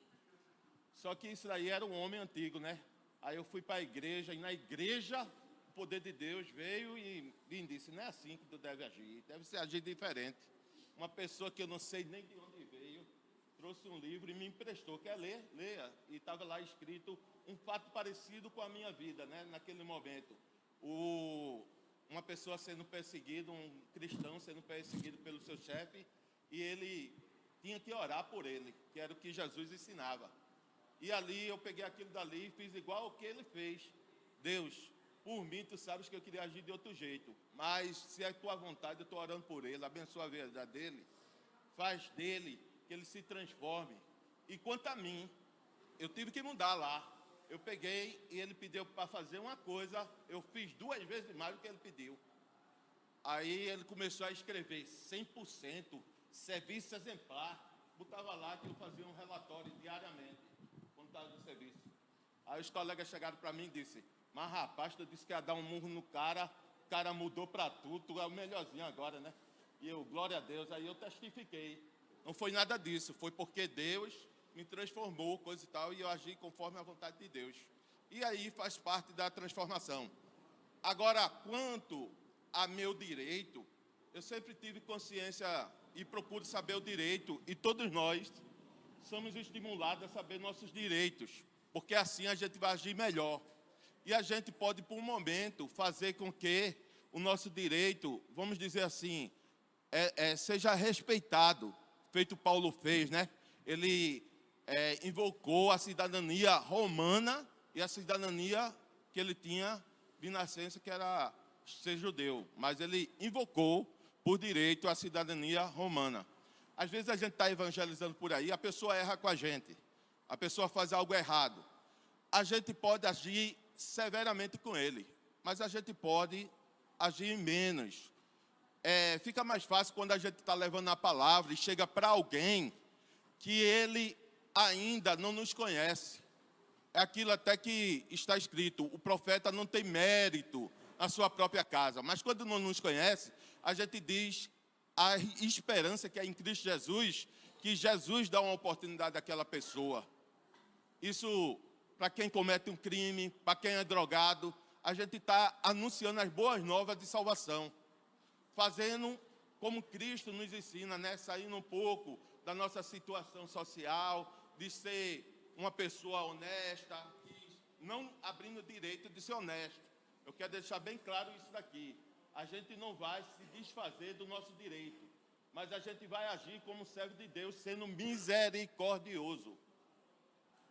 Só que isso aí era um homem antigo, né? Aí eu fui para a igreja, e na igreja o poder de Deus veio e me disse: não é assim que tu deve agir, deve ser agir diferente. Uma pessoa que eu não sei nem de onde veio, trouxe um livro e me emprestou. Quer ler? Leia. E estava lá escrito um fato parecido com a minha vida, né? Naquele momento. Uma pessoa sendo perseguida, um cristão sendo perseguido pelo seu chefe, e ele tinha que orar por ele, que era o que Jesus ensinava. E ali eu peguei aquilo dali e fiz igual o que ele fez. Deus, por mim, tu sabes que eu queria agir de outro jeito, mas se é tua vontade, eu estou orando por ele, abençoa a vida dele, faz dele que ele se transforme. E quanto a mim, eu tive que mudar lá. Eu peguei e ele pediu para fazer uma coisa, eu fiz 2 vezes mais do que ele pediu. Aí ele começou a escrever 100%, serviço exemplar. Botava lá que eu fazia um relatório diariamente, quando estava no serviço. Aí os colegas chegaram para mim e disseram: mas rapaz, tu disse que ia dar um murro no cara, o cara mudou para tu é o melhorzinho agora, né? E eu, glória a Deus, aí eu testifiquei. Não foi nada disso, foi porque Deus me transformou, coisa e tal, e eu agi conforme a vontade de Deus. E aí faz parte da transformação. Agora, quanto a meu direito, eu sempre tive consciência e procuro saber o direito, e todos nós somos estimulados a saber nossos direitos, porque assim a gente vai agir melhor. E a gente pode, por um momento, fazer com que o nosso direito, vamos dizer assim, seja respeitado, feito Paulo fez, né? Ele invocou a cidadania romana e a cidadania que ele tinha de nascença, que era ser judeu. Mas ele invocou por direito a cidadania romana. Às vezes a gente está evangelizando por aí, a pessoa erra com a gente, a pessoa faz algo errado. A gente pode agir severamente com ele, mas a gente pode agir menos. Fica mais fácil quando a gente está levando a palavra e chega para alguém que ele ainda não nos conhece. É aquilo até que está escrito: o profeta não tem mérito na sua própria casa. Mas quando não nos conhece, a gente diz a esperança que é em Cristo Jesus, que Jesus dá uma oportunidade àquela pessoa. Isso, para quem comete um crime, para quem é drogado, a gente está anunciando as boas novas de salvação, fazendo como Cristo nos ensina, né? Saindo um pouco da nossa situação social, de ser uma pessoa honesta, não abrindo o direito de ser honesto. Eu quero deixar bem claro isso daqui. A gente não vai se desfazer do nosso direito, mas a gente vai agir como servo de Deus, sendo misericordioso.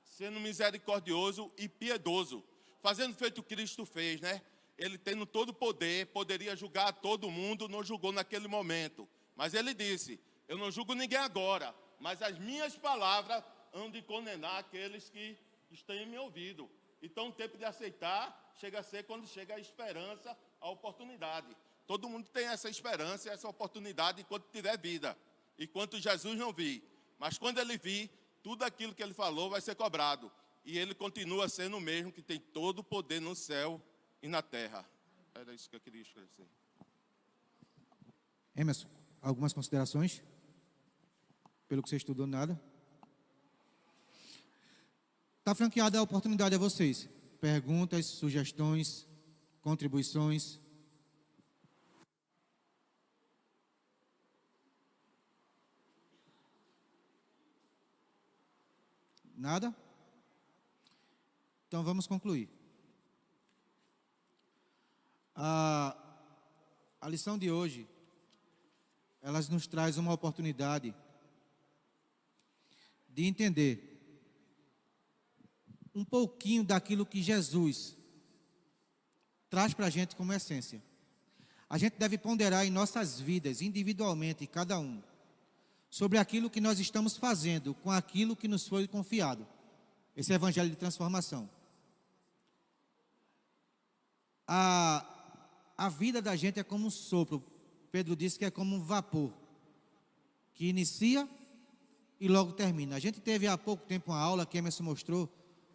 Sendo misericordioso e piedoso, fazendo feito Cristo fez, né? Ele tendo todo o poder, poderia julgar todo mundo, não julgou naquele momento. Mas ele disse: eu não julgo ninguém agora, mas as minhas palavras hão de condenar aqueles que estão em meu ouvido. Então o tempo de aceitar chega a ser quando chega a esperança, a oportunidade. Todo mundo tem essa esperança e essa oportunidade enquanto tiver vida. Enquanto Jesus não vir. Mas quando ele vir, tudo aquilo que ele falou vai ser cobrado. e ele continua sendo o mesmo que tem todo o poder no céu e na terra. Era isso que eu queria esclarecer. Emerson, algumas considerações? Pelo que você estudou, nada? Está franqueada a oportunidade a vocês. Perguntas, sugestões, contribuições. Nada? Então vamos concluir. A lição de hoje, ela nos traz uma oportunidade de entender um pouquinho daquilo que Jesus traz para a gente como essência. A gente deve ponderar em nossas vidas, individualmente, cada um, sobre aquilo que nós estamos fazendo com aquilo que nos foi confiado. Esse é o evangelho de transformação. A vida da gente é como um sopro. Pedro disse que é como um vapor, que inicia e logo termina. A gente teve há pouco tempo uma aula que Emerson mostrou,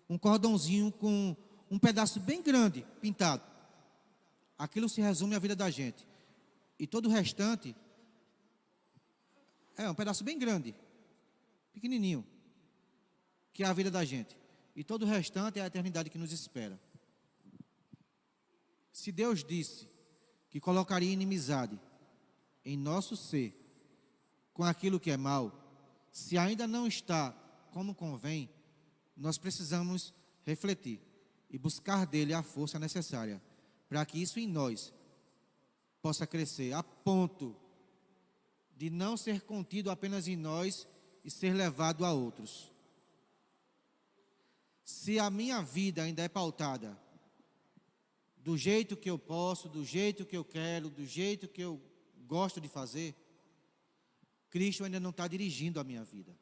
um cordãozinho com um pedaço bem grande, pintado. Aquilo se resume à vida da gente. E todo o restante é um pedaço bem grande, pequenininho, que é a vida da gente. E todo o restante é a eternidade que nos espera. Se Deus disse que colocaria inimizade em nosso ser com aquilo que é mal, se ainda não está como convém, nós precisamos refletir e buscar dele a força necessária para que isso em nós possa crescer a ponto de não ser contido apenas em nós e ser levado a outros. Se a minha vida ainda é pautada do jeito que eu posso, do jeito que eu quero, do jeito que eu gosto de fazer, Cristo ainda não está dirigindo a minha vida.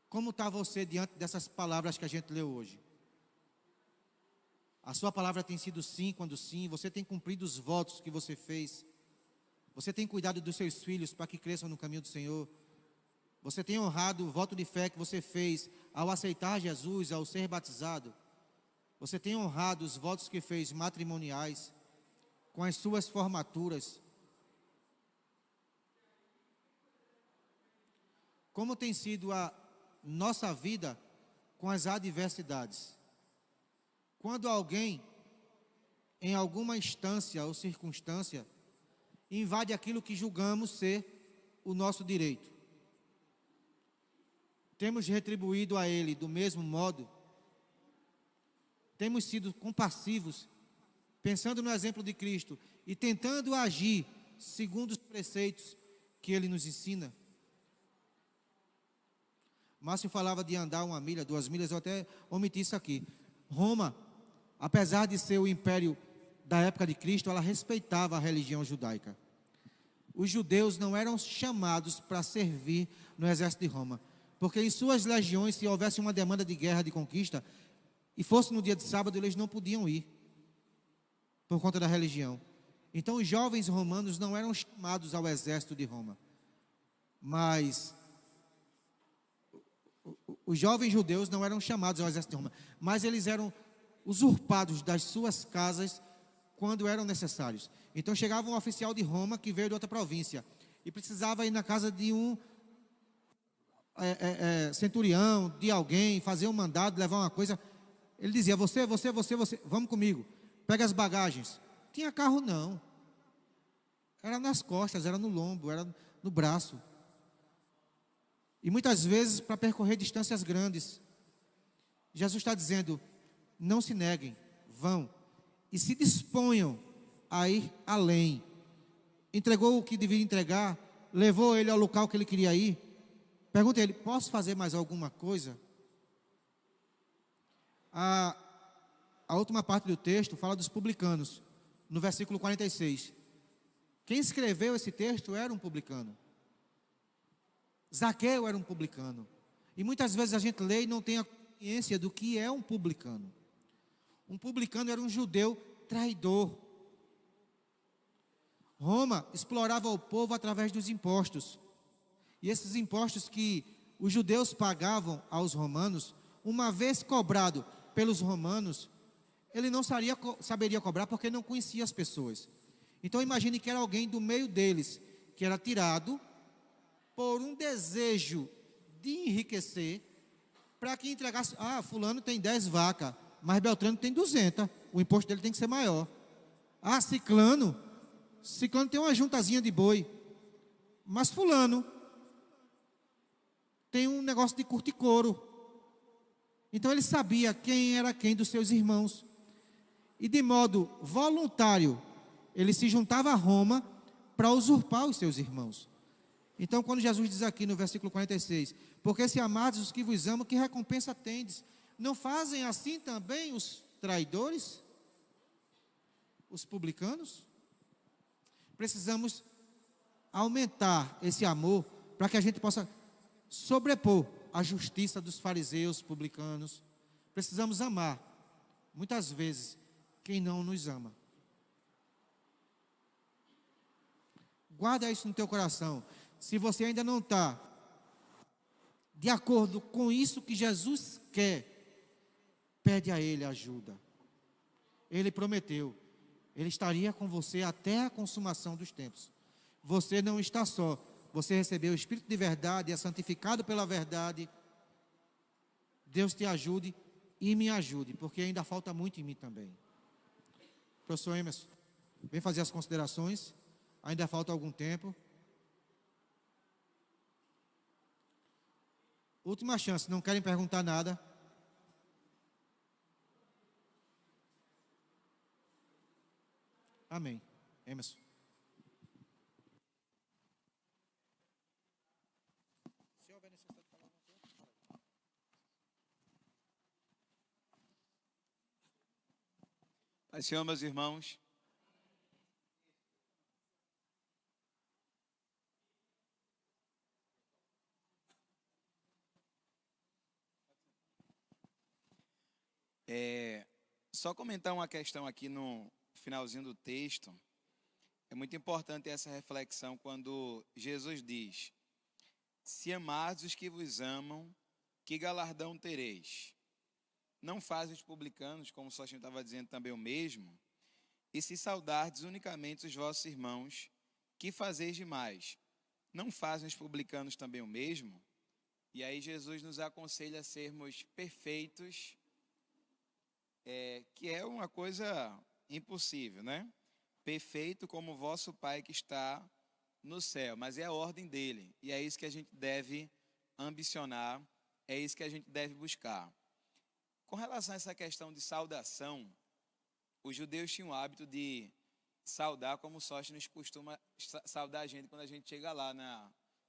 Como está você diante dessas palavras que a gente leu hoje? A sua palavra tem sido sim quando sim, você tem cumprido os votos que você fez, você tem cuidado dos seus filhos para que cresçam no caminho do Senhor, você tem honrado o voto de fé que você fez ao aceitar Jesus, ao ser batizado, você tem honrado os votos que fez matrimoniais, com as suas formaturas. Como tem sido a nossa vida com as adversidades? Quando alguém, em alguma instância ou circunstância, invade aquilo que julgamos ser o nosso direito, temos retribuído a ele do mesmo modo? Temos sido compassivos, pensando no exemplo de Cristo e tentando agir segundo os preceitos que ele nos ensina? Márcio falava de andar 1 milha, 2 milhas, eu até omiti isso aqui. Roma, apesar de ser o império da época de Cristo, ela respeitava a religião judaica. Os judeus não eram chamados para servir no exército de Roma, porque em suas legiões, se houvesse uma demanda de guerra, de conquista, e fosse no dia de sábado, eles não podiam ir, por conta da religião. Então os jovens romanos não eram chamados ao exército de Roma, mas os jovens judeus não eram chamados ao exército de Roma, mas eles eram usurpados das suas casas quando eram necessários. Então chegava um oficial de Roma que veio de outra província e precisava ir na casa de um centurião, de alguém, fazer um mandado, levar uma coisa. Ele dizia: você, vamos comigo, pega as bagagens. Tinha carro não, era nas costas, era no lombo, era no braço. E muitas vezes para percorrer distâncias grandes. Jesus está dizendo: não se neguem, vão e se disponham a ir além. Entregou o que devia entregar, levou ele ao local que ele queria ir. Pergunta a ele: posso fazer mais alguma coisa? A última parte do texto fala dos publicanos, no versículo 46. Quem escreveu esse texto era um publicano. Zaqueu era um publicano. E muitas vezes a gente lê e não tem a consciência do que é um publicano. Um publicano era um judeu traidor. Roma explorava o povo através dos impostos. E esses impostos que os judeus pagavam aos romanos, uma vez cobrado pelos romanos, ele não saberia cobrar porque não conhecia as pessoas. Então imagine que era alguém do meio deles, que era tirado por um desejo de enriquecer, para que entregasse, fulano tem 10 vacas, mas Beltrano tem 200, o imposto dele tem que ser maior. Ciclano tem uma juntazinha de boi, mas fulano tem um negócio de curto e couro. Então ele sabia quem era quem dos seus irmãos. E de modo voluntário, ele se juntava a Roma para usurpar os seus irmãos. Então quando Jesus diz aqui no versículo 46, porque se amardes os que vos amam, que recompensa tendes? Não fazem assim também os traidores? Os publicanos? Precisamos aumentar esse amor para que a gente possa sobrepor a justiça dos fariseus, publicanos. Precisamos amar, muitas vezes, quem não nos ama. Guarda isso no teu coração. Se você ainda não está de acordo com isso que Jesus quer, pede a Ele ajuda. Ele prometeu, Ele estaria com você até a consumação dos tempos. Você não está só, você recebeu o Espírito de verdade, é santificado pela verdade. Deus te ajude e me ajude, porque ainda falta muito em mim também. Professor Emerson, vem fazer as considerações, ainda falta algum tempo. Última chance, não querem perguntar nada? Amém. Emerson. Se houver necessidade de falar alguma coisa, Pai, Senhor, meus irmãos, só comentar uma questão aqui no finalzinho do texto. É muito importante essa reflexão quando Jesus diz: se amardes os que vos amam, que galardão tereis? Não fazem os publicanos, como o Sócio estava dizendo também, o mesmo? E se saudardes unicamente os vossos irmãos, que fazeis demais? Não fazem os publicanos também o mesmo? E aí Jesus nos aconselha a sermos perfeitos, que é uma coisa impossível, né? Perfeito como o vosso Pai que está no céu, mas é a ordem dele, e é isso que a gente deve ambicionar, é isso que a gente deve buscar. Com relação a essa questão de saudação, os judeus tinham o hábito de saudar como o Sóstenes costuma saudar a gente quando a gente chega lá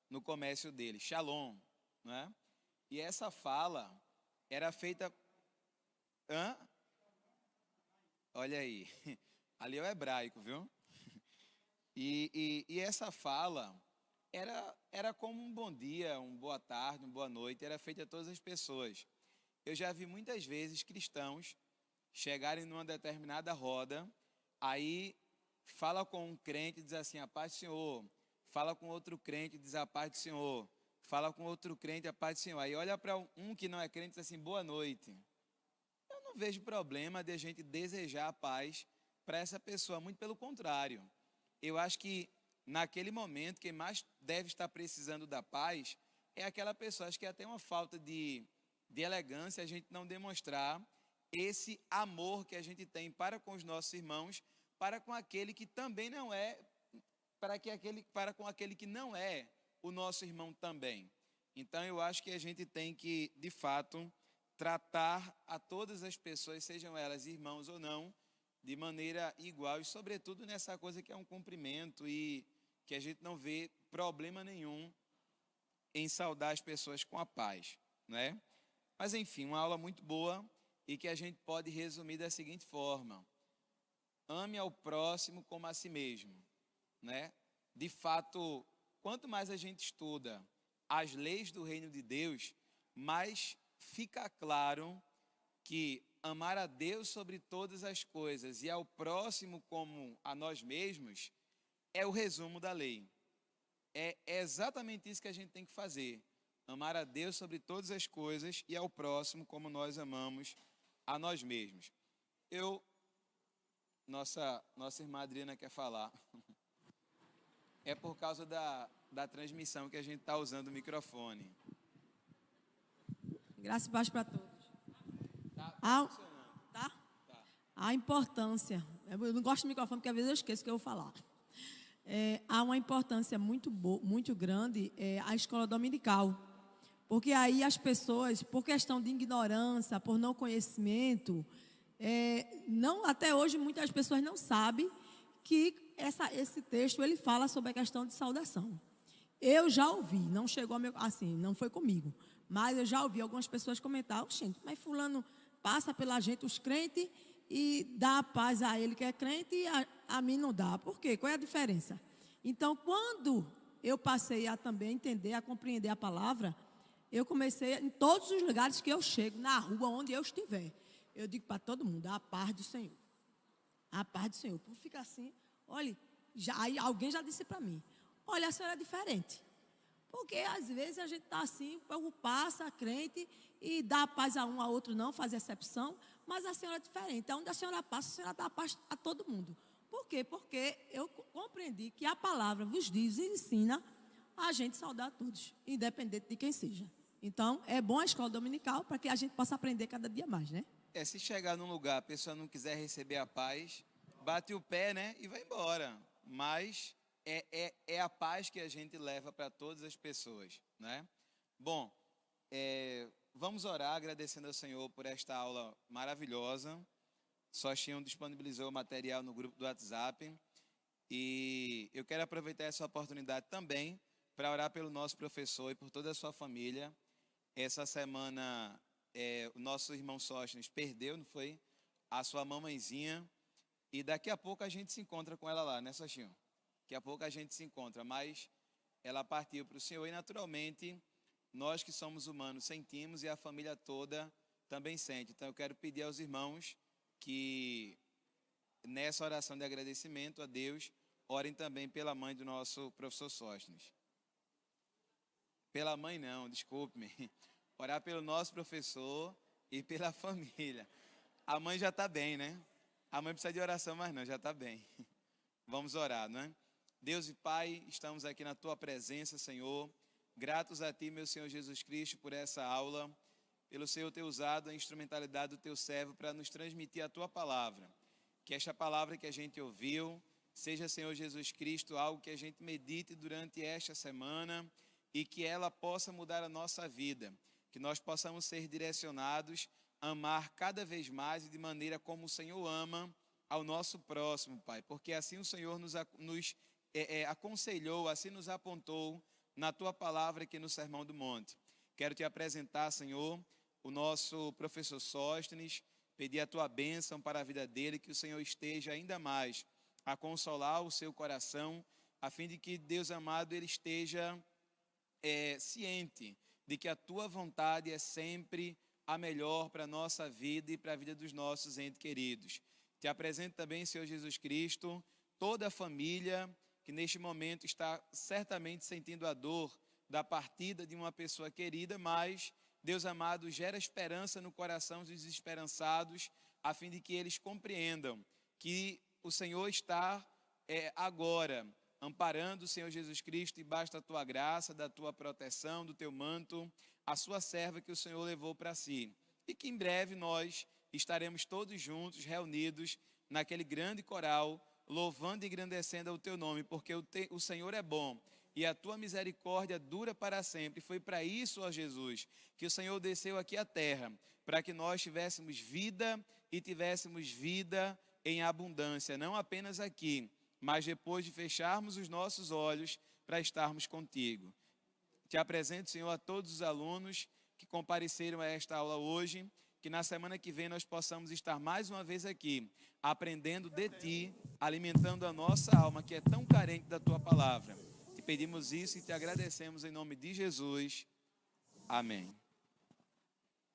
no comércio dele, Shalom, né? E essa fala era feita... Olha aí, ali é o hebraico, viu? E essa fala era como um bom dia, uma boa tarde, uma boa noite, era feita a todas as pessoas. Eu já vi muitas vezes cristãos chegarem numa determinada roda, aí fala com um crente e diz assim, a paz do Senhor, fala com outro crente e diz a paz do Senhor, fala com outro crente a paz do Senhor, aí olha para um que não é crente e diz assim, boa noite. Eu não vejo problema de a gente desejar a paz para essa pessoa, muito pelo contrário. Eu acho que naquele momento quem mais deve estar precisando da paz é aquela pessoa. Acho que é até uma falta de elegância a gente não demonstrar esse amor que a gente tem para com os nossos irmãos, para com aquele que também não é, para com aquele que não é o nosso irmão também. Então eu acho que a gente tem que, de fato, tratar a todas as pessoas, sejam elas irmãos ou não, de maneira igual, e sobretudo nessa coisa que é um cumprimento e que a gente não vê problema nenhum em saudar as pessoas com a paz, né? Mas enfim, uma aula muito boa e que a gente pode resumir da seguinte forma: ame ao próximo como a si mesmo, né? De fato, quanto mais a gente estuda as leis do reino de Deus, mais fica claro que amar a Deus sobre todas as coisas e ao próximo como a nós mesmos é o resumo da lei. É exatamente isso que a gente tem que fazer. amar a Deus sobre todas as coisas e ao próximo como nós amamos a nós mesmos. Nossa irmã Adriana quer falar. É por causa da transmissão que a gente está usando o microfone. Graça e paz para todos. Tá funcionando. Tá? A importância. Eu não gosto de microfone porque às vezes eu esqueço o que eu vou falar. Há uma importância muito grande a escola dominical. Porque aí as pessoas, por questão de ignorância, por não conhecimento, até hoje muitas pessoas não sabem que esse texto ele fala sobre a questão de saudação. Eu já ouvi, não chegou a meu, assim, não foi comigo, mas eu já ouvi algumas pessoas comentar: gente, mas fulano passa pela gente, os crentes, e dá a paz a ele que é crente e a mim não dá. Por quê? Qual é a diferença? Então, quando eu passei a também entender, a compreender a palavra, eu comecei, em todos os lugares que eu chego, na rua, onde eu estiver, eu digo para todo mundo: a paz do Senhor. A paz do Senhor. Por ficar assim, olha, aí alguém já disse para mim: olha, a senhora é diferente. Porque às vezes a gente está assim, o povo passa, crente, e dá a paz a um, a outro não, faz exceção, mas a senhora é diferente. Onde a senhora passa, a senhora dá a paz a todo mundo. Por quê? Porque eu compreendi que a palavra vos diz e ensina a gente saudar a todos, independente de quem seja. Então, é bom a escola dominical para que a gente possa aprender cada dia mais, né? Se chegar num lugar, a pessoa não quiser receber a paz, bate o pé, né, e vai embora. Mas é a paz que a gente leva para todas as pessoas, né? Bom, vamos orar agradecendo ao Senhor por esta aula maravilhosa. Sostinho disponibilizou o material no grupo do WhatsApp. E eu quero aproveitar essa oportunidade também para orar pelo nosso professor e por toda a sua família. Essa semana, o nosso irmão Sóstenes perdeu, não foi? A sua mamãezinha. E daqui a pouco a gente se encontra com ela lá, né, Sostinho? Daqui a pouco a gente se encontra, mas ela partiu para o Senhor e, naturalmente, nós que somos humanos sentimos e a família toda também sente. Então, eu quero pedir aos irmãos que, nessa oração de agradecimento a Deus, orem também pela mãe do nosso professor Sóstenes. Pela mãe não, desculpe-me. Orar pelo nosso professor e pela família. A mãe já está bem, né? A mãe precisa de oração, mas não, já está bem. Vamos orar, não é? Deus e Pai, estamos aqui na Tua presença, Senhor. Gratos a Ti, meu Senhor Jesus Cristo, por essa aula, pelo Senhor ter usado a instrumentalidade do Teu servo para nos transmitir a Tua palavra. Que esta palavra que a gente ouviu seja, Senhor Jesus Cristo, algo que a gente medite durante esta semana e que ela possa mudar a nossa vida. Que nós possamos ser direcionados a amar cada vez mais e de maneira como o Senhor ama ao nosso próximo, Pai. Porque assim o Senhor nos aconselhou, assim nos apontou na Tua palavra aqui no Sermão do Monte. Quero Te apresentar, Senhor, o nosso professor Sóstenes, pedir a Tua bênção para a vida dele, que o Senhor esteja ainda mais a consolar o seu coração, a fim de que, Deus amado, ele esteja ciente de que a Tua vontade é sempre a melhor para a nossa vida e para a vida dos nossos entes queridos. Te apresento também, Senhor Jesus Cristo, toda a família que neste momento está certamente sentindo a dor da partida de uma pessoa querida, mas, Deus amado, gera esperança no coração dos desesperançados, a fim de que eles compreendam que o Senhor está agora amparando o Senhor Jesus Cristo, e basta a Tua graça, da Tua proteção, do Teu manto, a sua serva que o Senhor levou para si. E que em breve nós estaremos todos juntos, reunidos, naquele grande coral, louvando e engrandecendo o Teu nome, porque o Senhor é bom e a Tua misericórdia dura para sempre. Foi para isso, ó Jesus, que o Senhor desceu aqui à terra, para que nós tivéssemos vida e tivéssemos vida em abundância, não apenas aqui, mas depois de fecharmos os nossos olhos para estarmos contigo. Te apresento, Senhor, a todos os alunos que compareceram a esta aula hoje, que na semana que vem nós possamos estar mais uma vez aqui, aprendendo de Ti, alimentando a nossa alma, que é tão carente da Tua palavra. Te pedimos isso e Te agradecemos em nome de Jesus. Amém.